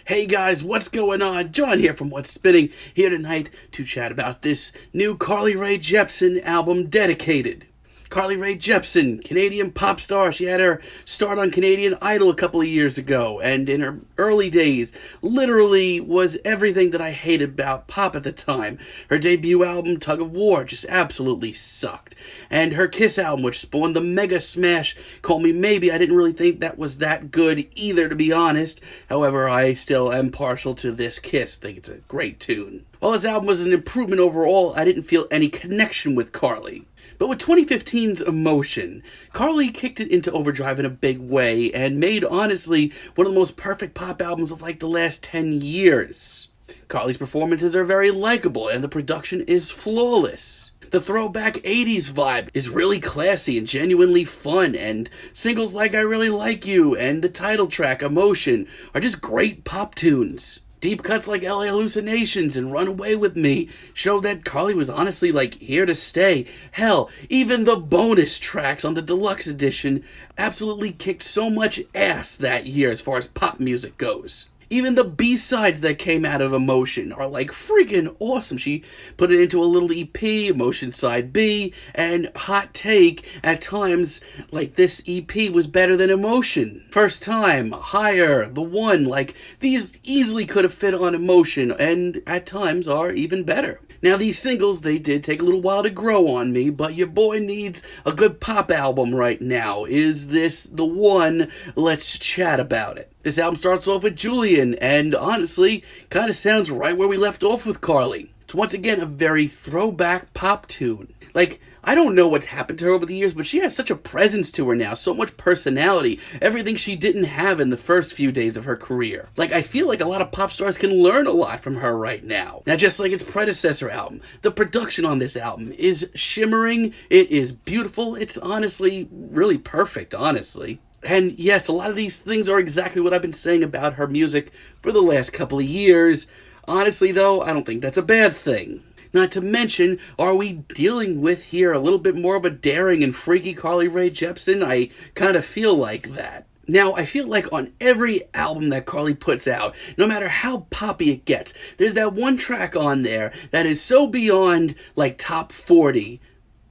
Hey guys, what's going on? John here from What's Spinning, here tonight to chat about this new Rae Jepsen album, Dedicated. Rae Jepsen, Canadian pop star. She had her start on Canadian Idol a couple of years ago, and in her early days, literally was everything that I hated about pop at the time. Her debut album, Tug of War, just absolutely sucked. And her Kiss album, which spawned the mega smash, Call Me Maybe, I didn't really think that was that good either, to be honest. However, I still am partial to this Kiss. I think it's a great tune. While this album was an improvement overall, I didn't feel any connection with Carly. But with 2015's Emotion, Carly kicked it into overdrive in a big way and made, honestly, one of the most perfect pop albums of like the last 10 years. Carly's performances are very likable and the production is flawless. The throwback 80s vibe is really classy and genuinely fun, and singles like I Really Like You and the title track, Emotion, are just great pop tunes. Deep cuts like LA Hallucinations and Run Away With Me show that Carly was honestly like here to stay. Hell, even the bonus tracks on the deluxe edition absolutely kicked so much ass that year as far as pop music goes. Even the B-sides that came out of Emotion are like freaking awesome. She put it into a little EP, Emotion Side B, and hot take, at times, like this EP was better than Emotion. First Time, Higher, The One, like these easily could have fit on Emotion, and at times are even better. Now these singles, they did take a little while to grow on me, but your boy needs a good pop album right now. Is this the one? Let's chat about it. This album starts off with Julien, and honestly, kind of sounds right where we left off with Carly. It's once again a very throwback pop tune. Like, I don't know what's happened to her over the years, but she has such a presence to her now, so much personality, everything she didn't have in the first few days of her career. Like, I feel like a lot of pop stars can learn a lot from her right now. Now, just like its predecessor album, the production on this album is shimmering, it is beautiful, it's honestly really perfect, honestly. And yes, a lot of these things are exactly what I've been saying about her music for the last couple of years. Honestly, though, I don't think that's a bad thing. Not to mention, are we dealing with here a little bit more of a daring and freaky Rae Jepsen? I kind of feel like that. Now, I feel like on every album that Carly puts out, no matter how poppy it gets, there's that one track on there that is so beyond, like, top 40,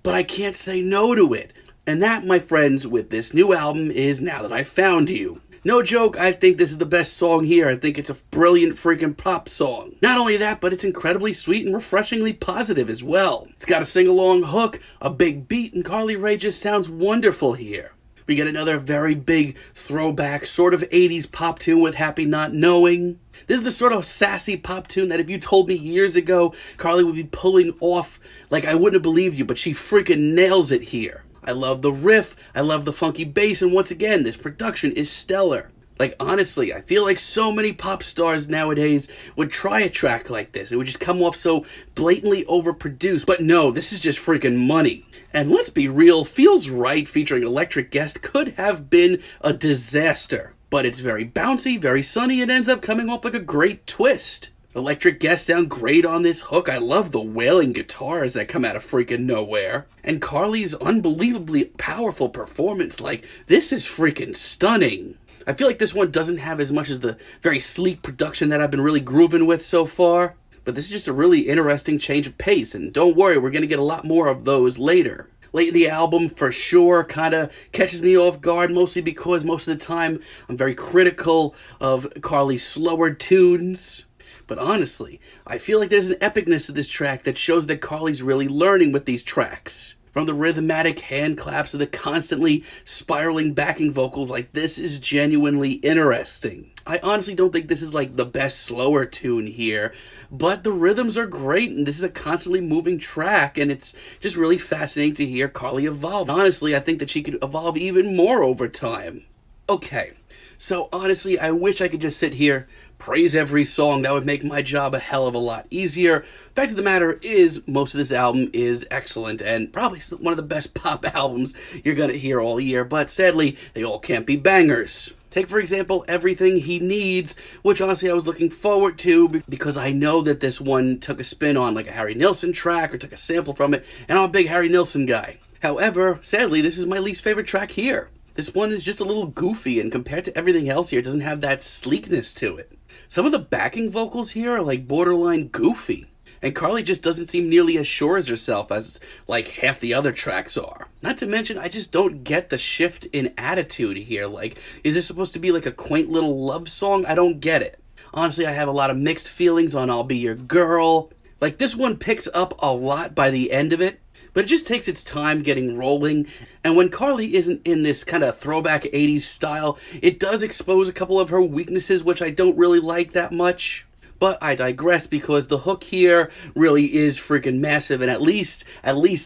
but I can't say no to it. And that, my friends, with this new album is Now That I Found You. No joke, I think this is the best song here. I think it's a brilliant freaking pop song. Not only that, but it's incredibly sweet and refreshingly positive as well. It's got a sing-along hook, a big beat, and Rae just sounds wonderful here. We get another very big throwback sort of 80s pop tune with Happy Not Knowing. This is the sort of sassy pop tune that if you told me years ago Carly would be pulling off, like I wouldn't have believed you, but she freaking nails it here. I love the riff, I love the funky bass, and once again, this production is stellar. Like, honestly, I feel like so many pop stars nowadays would try a track like this. It would just come off so blatantly overproduced. But no, this is just freaking money. And let's be real, Feels Right featuring Electric Guest could have been a disaster. But it's very bouncy, very sunny, and ends up coming off like a great twist. Electric Guests sound great on this hook. I love the wailing guitars that come out of freaking nowhere. And Carly's unbelievably powerful performance, like, this is freaking stunning. I feel like this one doesn't have as much as the very sleek production that I've been really grooving with so far. But this is just a really interesting change of pace, and don't worry, we're going to get a lot more of those later. Late in the album, for sure, kind of catches me off guard, mostly because most of the time I'm very critical of Carly's slower tunes. But honestly, I feel like there's an epicness to this track that shows that Carly's really learning with these tracks. From the rhythmic hand claps to the constantly spiraling backing vocals, like this is genuinely interesting. I honestly don't think this is like the best slower tune here, but the rhythms are great and this is a constantly moving track and it's just really fascinating to hear Carly evolve. Honestly, I think that she could evolve even more over time. Okay. So honestly, I wish I could just sit here, praise every song. That would make my job a hell of a lot easier. Fact of the matter is, most of this album is excellent and probably one of the best pop albums you're going to hear all year. But sadly, they all can't be bangers. Take, for example, Everything He Needs, which honestly I was looking forward to because I know that this one took a spin on like a Harry Nilsson track or took a sample from it, and I'm a big Harry Nilsson guy. However, sadly, this is my least favorite track here. This one is just a little goofy, and compared to everything else here, it doesn't have that sleekness to it. Some of the backing vocals here are like borderline goofy. And Carly just doesn't seem nearly as sure as herself as like half the other tracks are. Not to mention, I just don't get the shift in attitude here. Like, is this supposed to be like a quaint little love song? I don't get it. Honestly, I have a lot of mixed feelings on I'll Be Your Girl. Like, this one picks up a lot by the end of it, but it just takes its time getting rolling. And when Carly isn't in this kind of throwback 80s style, it does expose a couple of her weaknesses, which I don't really like that much. But I digress, because the hook here really is freaking massive, and at least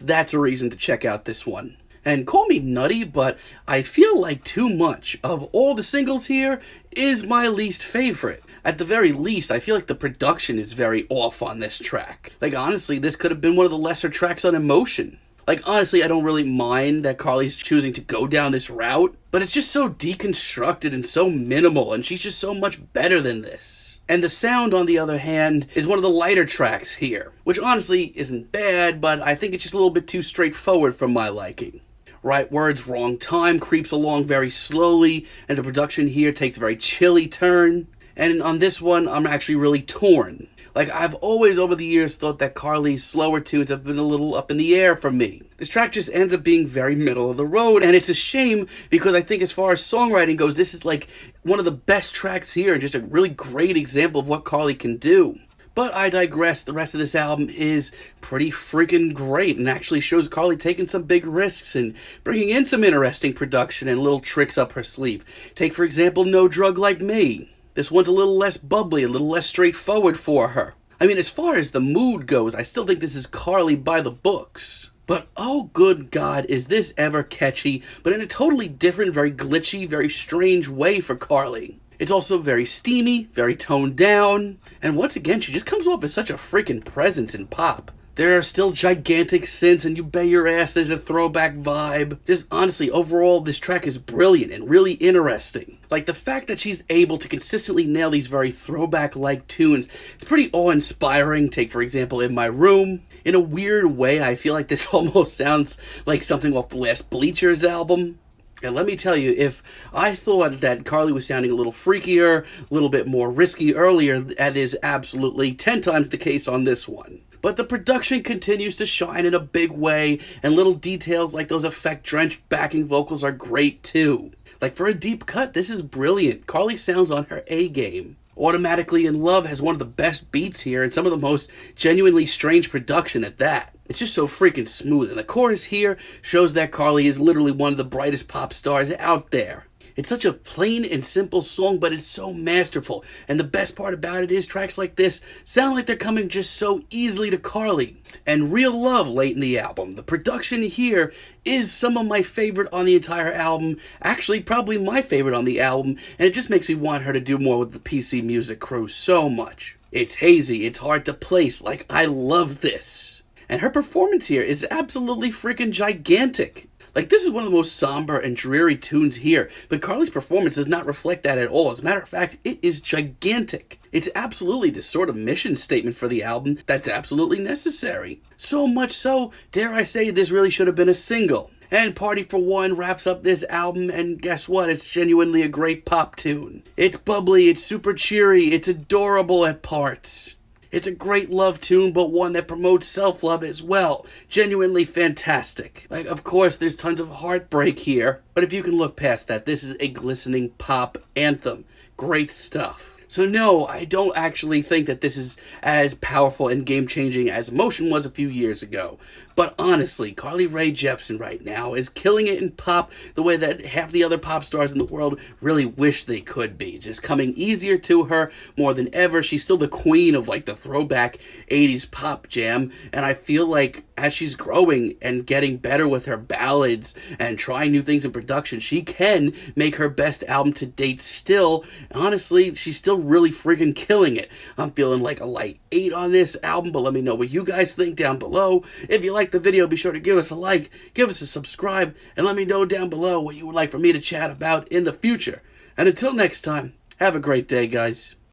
that's a reason to check out this one. And call me nutty, but I feel like Too Much, of all the singles here, is my least favorite. At the very least, I feel like the production is very off on this track. Like, honestly, this could have been one of the lesser tracks on Emotion. Like, honestly, I don't really mind that Carly's choosing to go down this route, but it's just so deconstructed and so minimal, and she's just so much better than this. And The Sound, on the other hand, is one of the lighter tracks here, which honestly isn't bad, but I think it's just a little bit too straightforward for my liking. Right Words, Wrong Time creeps along very slowly, and the production here takes a very chilly turn. And on this one, I'm actually really torn. Like, I've always over the years thought that Carly's slower tunes have been a little up in the air for me. This track just ends up being very middle of the road, and it's a shame, because I think as far as songwriting goes, this is like one of the best tracks here, and just a really great example of what Carly can do. But I digress. The rest of this album is pretty freaking great, and actually shows Carly taking some big risks and bringing in some interesting production and little tricks up her sleeve. Take, for example, No Drug Like Me. This one's a little less bubbly, a little less straightforward for her. I mean, as far as the mood goes, I still think this is Carly by the books. But oh good God, is this ever catchy, but in a totally different, very glitchy, very strange way for Carly. It's also very steamy, very toned down, and once again, she just comes off as such a freaking presence in pop. There are still gigantic synths, and you bet your ass there's a throwback vibe. Just honestly, overall, this track is brilliant and really interesting. Like, the fact that she's able to consistently nail these very throwback-like tunes, it's pretty awe-inspiring. Take, for example, In My Room. In a weird way, I feel like this almost sounds like something off the last Bleachers album. And let me tell you, if I thought that Carly was sounding a little freakier, a little bit more risky earlier, that is absolutely 10 times the case on this one. But the production continues to shine in a big way, and little details like those effect-drenched backing vocals are great too. Like, for a deep cut, this is brilliant. Carly sounds on her A-game. Automatically in Love has one of the best beats here, and some of the most genuinely strange production at that. It's just so freaking smooth, and the chorus here shows that Carly is literally one of the brightest pop stars out there. It's such a plain and simple song, but it's so masterful. And the best part about it is tracks like this sound like they're coming just so easily to Carly. And Real Love late in the album. The production here is some of my favorite on the entire album. Actually, probably my favorite on the album. And it just makes me want her to do more with the PC Music crew so much. It's hazy. It's hard to place. Like, I love this. And her performance here is absolutely freaking gigantic. Like, this is one of the most somber and dreary tunes here, but Carly's performance does not reflect that at all. As a matter of fact, it is gigantic. It's absolutely the sort of mission statement for the album that's absolutely necessary. So much so, dare I say, this really should have been a single. And Party for One wraps up this album, and guess what? It's genuinely a great pop tune. It's bubbly, it's super cheery, it's adorable at parts. It's a great love tune, but one that promotes self-love as well. Genuinely fantastic. Like, of course, there's tons of heartbreak here, but if you can look past that, this is a glistening pop anthem. Great stuff. So no, I don't actually think that this is as powerful and game-changing as Emotion was a few years ago. But honestly, Carly Rae Jepsen right now is killing it in pop the way that half the other pop stars in the world really wish they could be. Just coming easier to her more than ever. She's still the queen of like the throwback 80s pop jam. And I feel like as she's growing and getting better with her ballads and trying new things in production, she can make her best album to date still. Honestly, she's still really freaking killing it. I'm feeling like a light 8 on this album, but let me know what you guys think down below. If you like the video, be sure to give us a like, give us a subscribe, and let me know down below what you would like for me to chat about in the future. And until next time, have a great day, guys.